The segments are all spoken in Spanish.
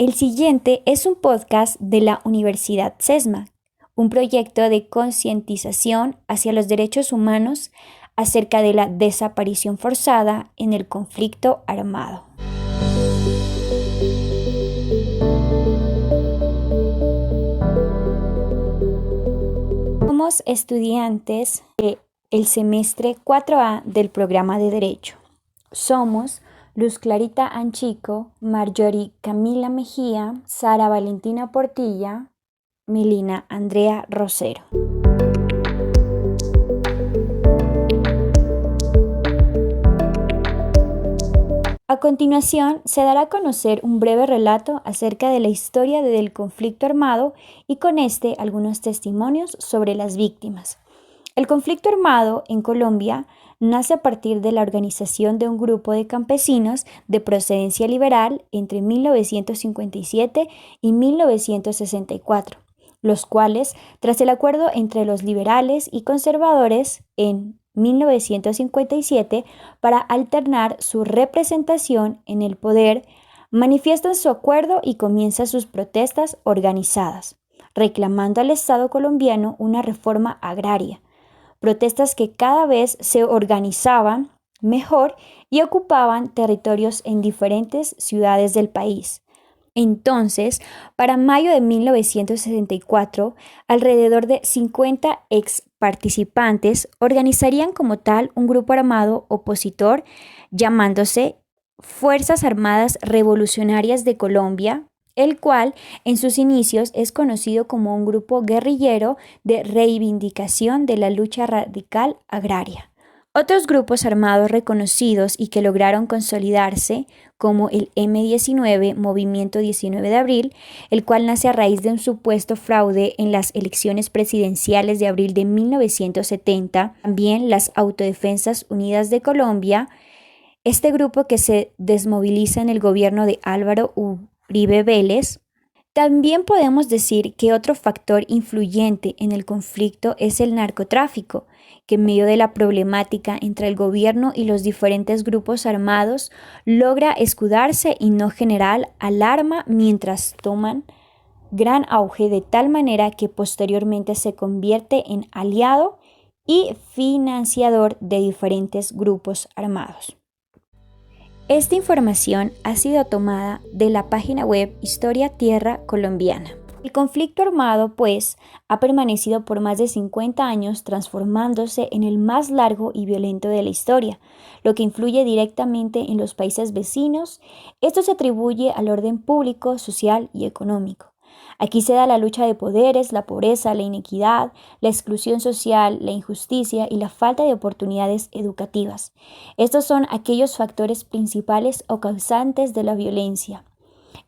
El siguiente es un podcast de la Universidad CESMA, un proyecto de concientización hacia los derechos humanos acerca de la desaparición forzada en el conflicto armado. Somos estudiantes del semestre 4A del programa de Derecho. Somos Luz Clarita Anchico, Marjorie Camila Mejía, Sara Valentina Portilla, Melina Andrea Rosero. A continuación, se dará a conocer un breve relato acerca de la historia del conflicto armado y con este algunos testimonios sobre las víctimas. El conflicto armado en Colombia nace a partir de la organización de un grupo de campesinos de procedencia liberal entre 1957 y 1964, los cuales, tras el acuerdo entre los liberales y conservadores en 1957 para alternar su representación en el poder, manifiestan su acuerdo y comienzan sus protestas organizadas, reclamando al Estado colombiano una reforma agraria. Protestas que cada vez se organizaban mejor y ocupaban territorios en diferentes ciudades del país. Entonces, para mayo de 1964, alrededor de 50 ex participantes organizarían como tal un grupo armado opositor llamándose Fuerzas Armadas Revolucionarias de Colombia, el cual en sus inicios es conocido como un grupo guerrillero de reivindicación de la lucha radical agraria. Otros grupos armados reconocidos y que lograron consolidarse, como el M-19, Movimiento 19 de Abril, el cual nace a raíz de un supuesto fraude en las elecciones presidenciales de abril de 1970, también las Autodefensas Unidas de Colombia, este grupo que se desmoviliza en el gobierno de Álvaro Uribe Vélez. También podemos decir que otro factor influyente en el conflicto es el narcotráfico, que en medio de la problemática entre el gobierno y los diferentes grupos armados logra escudarse y no generar alarma mientras toman gran auge de tal manera que posteriormente se convierte en aliado y financiador de diferentes grupos armados. Esta información ha sido tomada de la página web Historia Tierra Colombiana. El conflicto armado, pues, ha permanecido por más de 50 años transformándose en el más largo y violento de la historia, lo que influye directamente en los países vecinos. Esto se atribuye al orden público, social y económico. Aquí se da la lucha de poderes, la pobreza, la inequidad, la exclusión social, la injusticia y la falta de oportunidades educativas. Estos son aquellos factores principales o causantes de la violencia.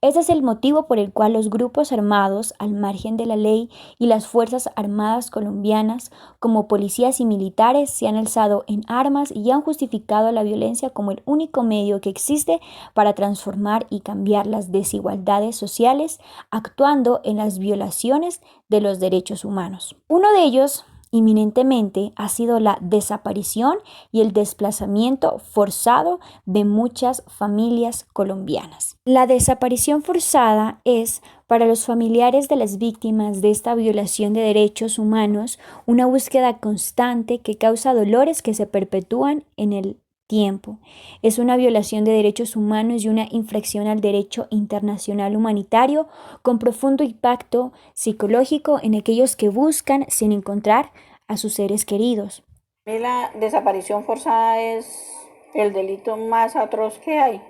Este es el motivo por el cual los grupos armados, al margen de la ley, y las Fuerzas Armadas colombianas, como policías y militares, se han alzado en armas y han justificado la violencia como el único medio que existe para transformar y cambiar las desigualdades sociales, actuando en las violaciones de los derechos humanos. Uno de ellos, inminentemente, ha sido la desaparición y el desplazamiento forzado de muchas familias colombianas. La desaparición forzada es, para los familiares de las víctimas de esta violación de derechos humanos, una búsqueda constante que causa dolores que se perpetúan en el tiempo. Es una violación de derechos humanos y una infracción al derecho internacional humanitario con profundo impacto psicológico en aquellos que buscan sin encontrar a sus seres queridos. La desaparición forzada es el delito más atroz que hay,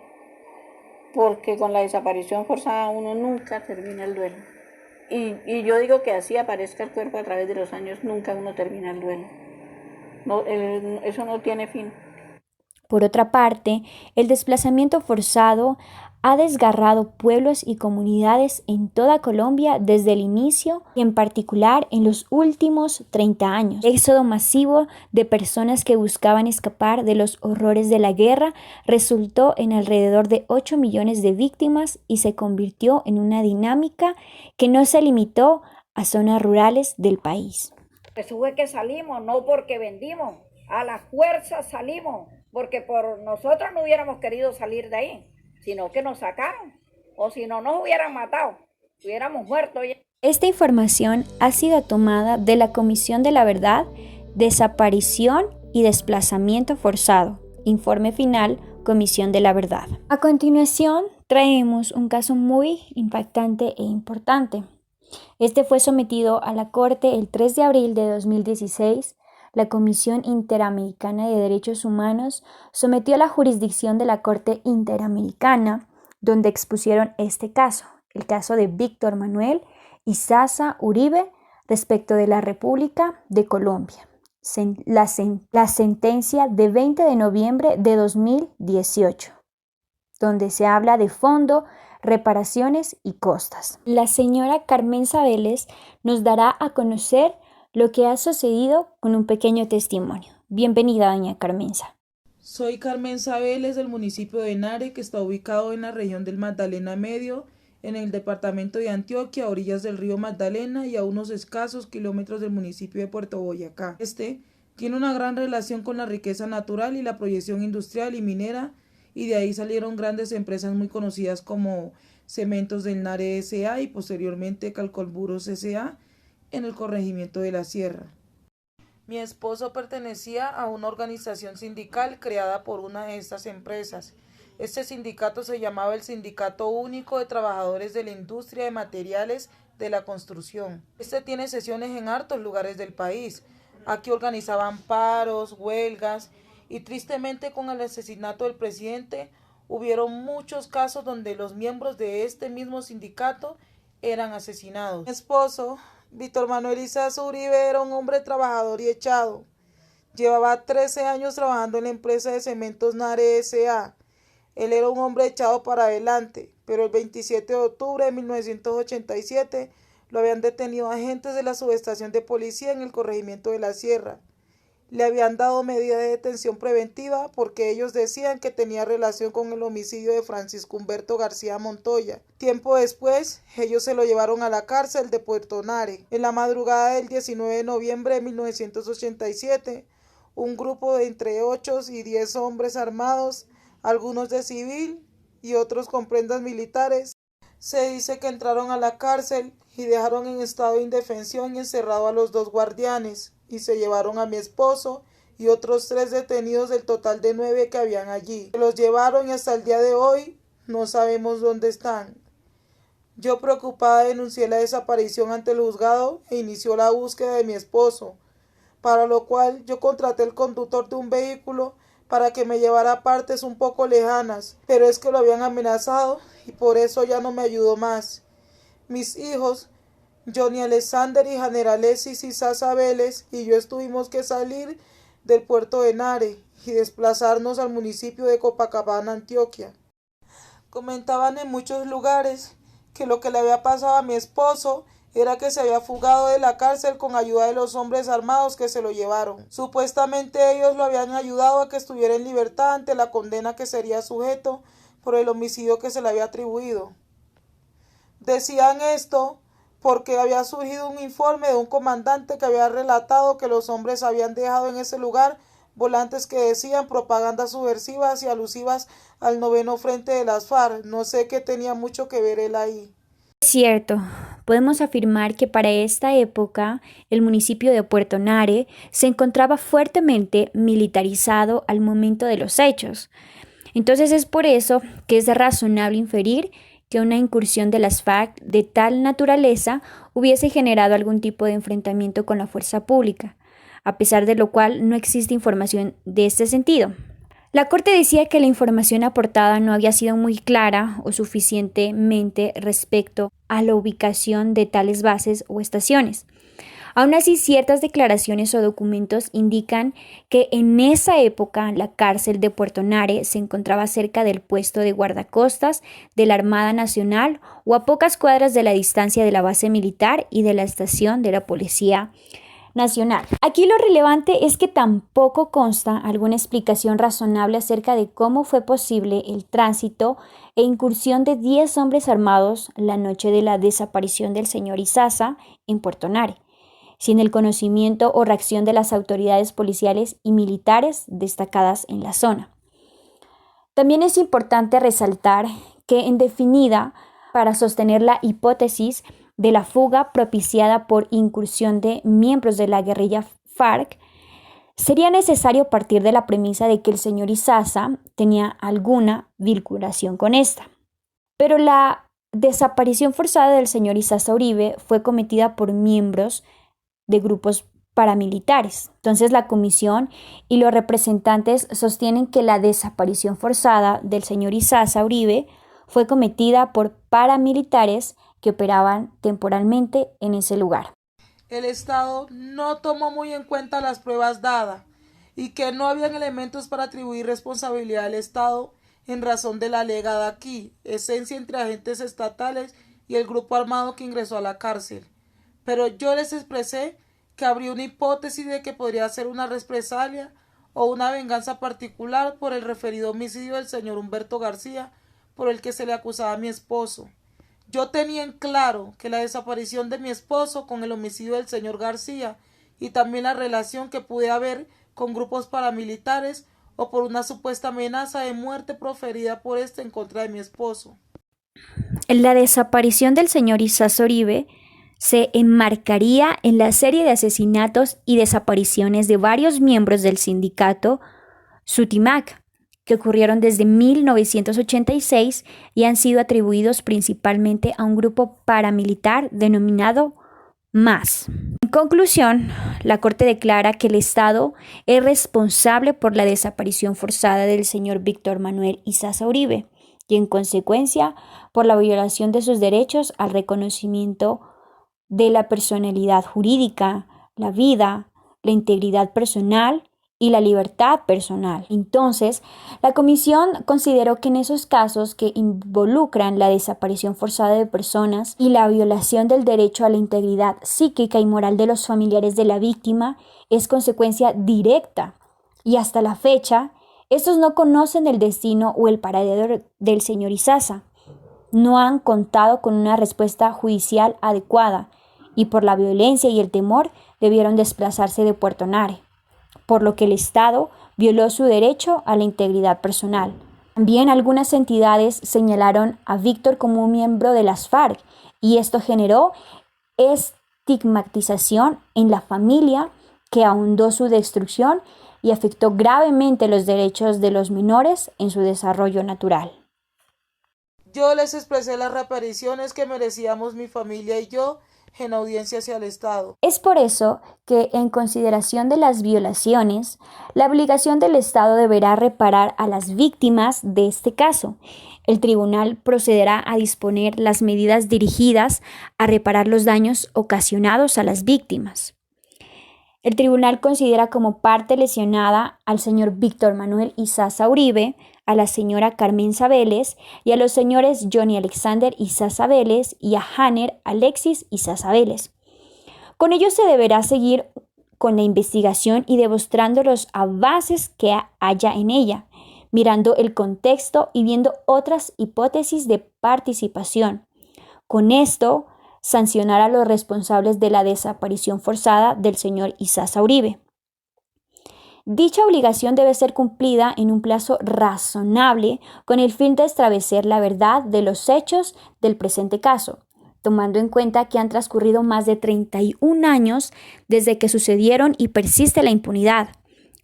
porque con la desaparición forzada uno nunca termina el duelo. Y yo digo que así aparezca el cuerpo a través de los años, nunca uno termina el duelo. No, eso no tiene fin. Por otra parte, el desplazamiento forzado ha desgarrado pueblos y comunidades en toda Colombia desde el inicio y en particular en los últimos 30 años. El éxodo masivo de personas que buscaban escapar de los horrores de la guerra resultó en alrededor de 8 millones de víctimas y se convirtió en una dinámica que no se limitó a zonas rurales del país. Pues fue que salimos, no porque vendimos, a la fuerza salimos, porque por nosotros no hubiéramos querido salir de ahí, sino que nos sacaron. o si no nos hubieran matado, hubiéramos muerto ya. Esta información ha sido tomada de la Comisión de la Verdad, Desaparición y Desplazamiento Forzado. Informe final, Comisión de la Verdad. A continuación, traemos un caso muy impactante e importante. Este fue sometido a la Corte el 3 de abril de 2016. La Comisión Interamericana de Derechos Humanos sometió a la jurisdicción de la Corte Interamericana, donde expusieron este caso, el caso de Víctor Manuel Izaza Uribe, respecto de la República de Colombia. La sentencia de 20 de noviembre de 2018, donde se habla de fondo, reparaciones y costas. La señora Carmenza Vélez nos dará a conocer lo que ha sucedido con un pequeño testimonio. Bienvenida, doña Carmenza. Soy Carmenza Vélez del municipio de Nare, que está ubicado en la región del Magdalena Medio, en el departamento de Antioquia, a orillas del río Magdalena y a unos escasos kilómetros del municipio de Puerto Boyacá. Este tiene una gran relación con la riqueza natural y la proyección industrial y minera, y de ahí salieron grandes empresas muy conocidas como Cementos del Nare S.A. y posteriormente Calcolburos S.A. en el corregimiento de la Sierra. Mi esposo pertenecía a una organización sindical creada por una de estas empresas. Este sindicato se llamaba el Sindicato Único de Trabajadores de la Industria de Materiales de la Construcción. Este tiene sesiones en hartos lugares del país. Aquí organizaban paros, huelgas, y tristemente con el asesinato del presidente hubieron muchos casos donde los miembros de este mismo sindicato eran asesinados. Mi esposo, Víctor Manuel Izaza Uribe, era un hombre trabajador y echado. Llevaba 13 años trabajando en la empresa de cementos Nare S.A. Él era un hombre echado para adelante, pero el 27 de octubre de 1987 lo habían detenido agentes de la subestación de policía en el corregimiento de la Sierra. Le habían dado medida de detención preventiva porque ellos decían que tenía relación con el homicidio de Francisco Humberto García Montoya. Tiempo después, ellos se lo llevaron a la cárcel de Puerto Nare. En la madrugada del 19 de noviembre de 1987, un grupo de entre 8 y 10 hombres armados, algunos de civil y otros con prendas militares, se dice que entraron a la cárcel y dejaron en estado de indefensión y encerrado a los 2 guardianes, y se llevaron a mi esposo y otros 3 detenidos del total de 9 que habían allí. Se los llevaron y hasta el día de hoy no sabemos dónde están. Yo, preocupada, denuncié la desaparición ante el juzgado e inició la búsqueda de mi esposo, para lo cual yo contraté el conductor de un vehículo para que me llevara a partes un poco lejanas, pero es que lo habían amenazado y por eso ya no me ayudó más. Mis hijos, Johnny Alexander y Generalesis Izaza Vélez, y yo tuvimos que salir del puerto de Nare y desplazarnos al municipio de Copacabana, Antioquia. Comentaban en muchos lugares que lo que le había pasado a mi esposo era que se había fugado de la cárcel con ayuda de los hombres armados que se lo llevaron. Supuestamente ellos lo habían ayudado a que estuviera en libertad ante la condena que sería sujeto por el homicidio que se le había atribuido. Decían esto porque había surgido un informe de un comandante que había relatado que los hombres habían dejado en ese lugar volantes que decían propagandas subversivas y alusivas al 9º Frente de las FARC. No sé qué tenía mucho que ver él ahí. Es cierto, podemos afirmar que para esta época el municipio de Puerto Nare se encontraba fuertemente militarizado al momento de los hechos. Entonces es por eso que es razonable inferir que una incursión de las FARC de tal naturaleza hubiese generado algún tipo de enfrentamiento con la fuerza pública, a pesar de lo cual no existe información de este sentido. La Corte decía que la información aportada no había sido muy clara o suficientemente respecto a la ubicación de tales bases o estaciones. Aún así, ciertas declaraciones o documentos indican que en esa época la cárcel de Puerto Nare se encontraba cerca del puesto de guardacostas de la Armada Nacional o a pocas cuadras de la distancia de la base militar y de la estación de la Policía Nacional. Aquí lo relevante es que tampoco consta alguna explicación razonable acerca de cómo fue posible el tránsito e incursión de 10 hombres armados la noche de la desaparición del señor Izaza en Puerto Nare, sin el conocimiento o reacción de las autoridades policiales y militares destacadas en la zona. También es importante resaltar que en definida para sostener la hipótesis de la fuga propiciada por incursión de miembros de la guerrilla FARC, sería necesario partir de la premisa de que el señor Izaza tenía alguna vinculación con esta. Pero la desaparición forzada del señor Izaza Uribe fue cometida por miembros de grupos paramilitares. Entonces la comisión y los representantes sostienen que la desaparición forzada del señor Izaza Uribe fue cometida por paramilitares que operaban temporalmente en ese lugar. El Estado no tomó muy en cuenta las pruebas dadas y que no habían elementos para atribuir responsabilidad al Estado en razón de la alegada aquí, esencia entre agentes estatales y el grupo armado que ingresó a la cárcel. Pero yo les expresé que habría una hipótesis de que podría ser una represalia o una venganza particular por el referido homicidio del señor Humberto García, por el que se le acusaba a mi esposo. Yo tenía en claro que la desaparición de mi esposo con el homicidio del señor García y también la relación que pude haber con grupos paramilitares o por una supuesta amenaza de muerte proferida por este en contra de mi esposo. La desaparición del señor Izaza Uribe se enmarcaría en la serie de asesinatos y desapariciones de varios miembros del sindicato Sutimac, que ocurrieron desde 1986 y han sido atribuidos principalmente a un grupo paramilitar denominado MAS. En conclusión, la Corte declara que el Estado es responsable por la desaparición forzada del señor Víctor Manuel Izaza Uribe y, en consecuencia, por la violación de sus derechos al reconocimiento de la personalidad jurídica, la vida, la integridad personal y la libertad personal. Entonces, la comisión consideró que en esos casos que involucran la desaparición forzada de personas y la violación del derecho a la integridad psíquica y moral de los familiares de la víctima es consecuencia directa y hasta la fecha, estos no conocen el destino o el paradero del señor Izaza, no han contado con una respuesta judicial adecuada y por la violencia y el temor debieron desplazarse de Puerto Nare, por lo que el Estado violó su derecho a la integridad personal. También algunas entidades señalaron a Víctor como un miembro de las FARC y esto generó estigmatización en la familia que ahondó su destrucción y afectó gravemente los derechos de los menores en su desarrollo natural. Yo les expresé las reparaciones que merecíamos mi familia y yo en audiencia hacia el Estado. Es por eso que, en consideración de las violaciones, la obligación del Estado deberá reparar a las víctimas de este caso. El tribunal procederá a disponer las medidas dirigidas a reparar los daños ocasionados a las víctimas. El tribunal considera como parte lesionada al señor Víctor Manuel Izaza Uribe, a la señora Carmen Vélez y a los señores Johnny Alexander Izaza Vélez y a Hanner Alexis Izaza Vélez. Con ello se deberá seguir con la investigación y demostrando los avances que haya en ella, mirando el contexto y viendo otras hipótesis de participación. Con esto, sancionar a los responsables de la desaparición forzada del señor Izaza Uribe. Dicha obligación debe ser cumplida en un plazo razonable con el fin de establecer la verdad de los hechos del presente caso, tomando en cuenta que han transcurrido más de 31 años desde que sucedieron y persiste la impunidad.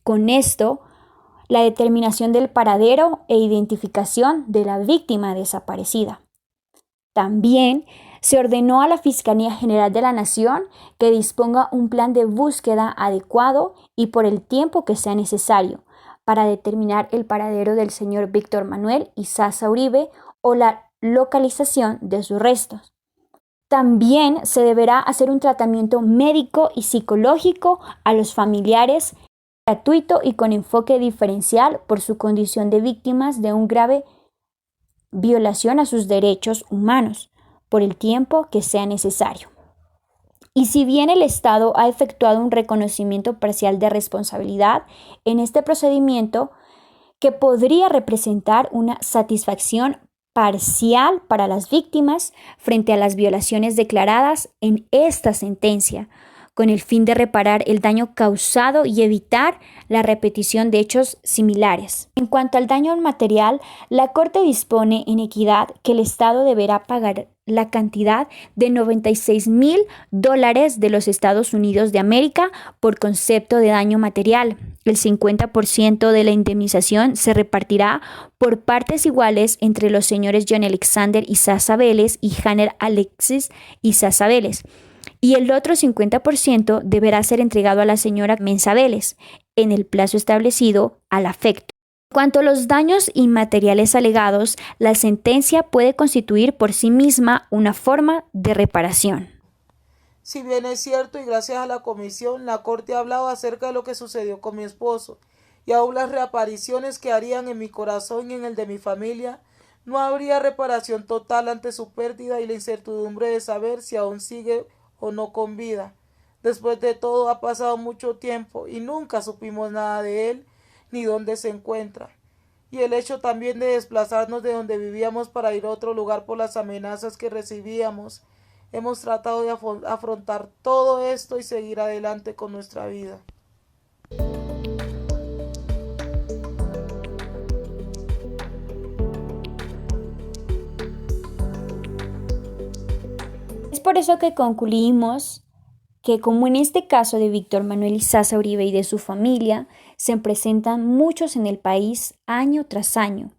Con esto, la determinación del paradero e identificación de la víctima desaparecida. También se ordenó a la Fiscalía General de la Nación que disponga un plan de búsqueda adecuado y por el tiempo que sea necesario para determinar el paradero del señor Víctor Manuel Izaza Uribe o la localización de sus restos. También se deberá hacer un tratamiento médico y psicológico a los familiares gratuito y con enfoque diferencial por su condición de víctimas de un grave violación a sus derechos humanos, por el tiempo que sea necesario. Y si bien el Estado ha efectuado un reconocimiento parcial de responsabilidad en este procedimiento, que podría representar una satisfacción parcial para las víctimas frente a las violaciones declaradas en esta sentencia, con el fin de reparar el daño causado y evitar la repetición de hechos similares. En cuanto al daño material, la Corte dispone en equidad que el Estado deberá pagar la cantidad de $96.000 de los Estados Unidos de América por concepto de daño material. El 50% de la indemnización se repartirá por partes iguales entre los señores John Alexander Isaza Vélez y Hanner Alexis Isaza Vélez, y el otro 50% deberá ser entregado a la señora Mensa Vélez en el plazo establecido al afecto. En cuanto a los daños inmateriales alegados, la sentencia puede constituir por sí misma una forma de reparación. Si bien es cierto y gracias a la comisión, la Corte ha hablado acerca de lo que sucedió con mi esposo y aún las reapariciones que harían en mi corazón y en el de mi familia, no habría reparación total ante su pérdida y la incertidumbre de saber si aún sigue o no con vida. Después de todo ha pasado mucho tiempo y nunca supimos nada de él ni dónde se encuentra. Y el hecho también de desplazarnos de donde vivíamos para ir a otro lugar por las amenazas que recibíamos. Hemos tratado de afrontar todo esto y seguir adelante con nuestra vida. Es por eso que concluimos que, como en este caso de Víctor Manuel Isaza Uribe y de su familia, se presentan muchos en el país año tras año.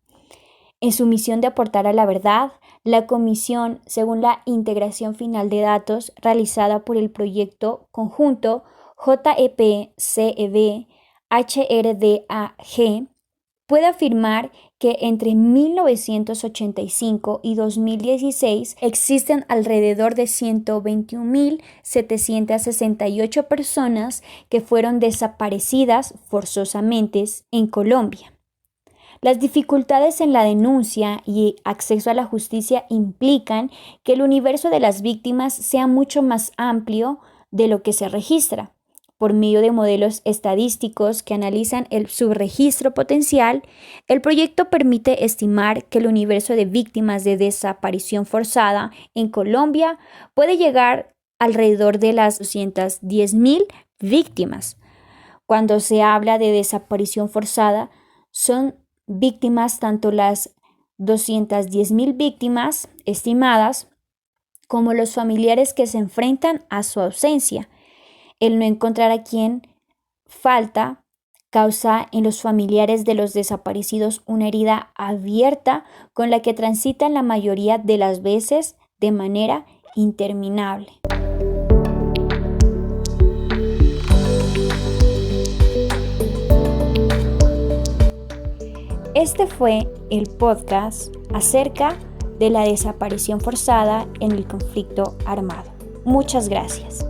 En su misión de aportar a la verdad, la comisión, según la integración final de datos realizada por el proyecto conjunto JEP-CEB-HRDAG, puede afirmar que entre 1985 y 2016 existen alrededor de 121.768 personas que fueron desaparecidas forzosamente en Colombia. Las dificultades en la denuncia y acceso a la justicia implican que el universo de las víctimas sea mucho más amplio de lo que se registra. Por medio de modelos estadísticos que analizan el subregistro potencial, el proyecto permite estimar que el universo de víctimas de desaparición forzada en Colombia puede llegar alrededor de las 210.000 víctimas. Cuando se habla de desaparición forzada, son víctimas tanto las 210.000 víctimas estimadas como los familiares que se enfrentan a su ausencia. El no encontrar a quien falta causa en los familiares de los desaparecidos una herida abierta con la que transitan la mayoría de las veces de manera interminable. Este fue el podcast acerca de la desaparición forzada en el conflicto armado. Muchas gracias.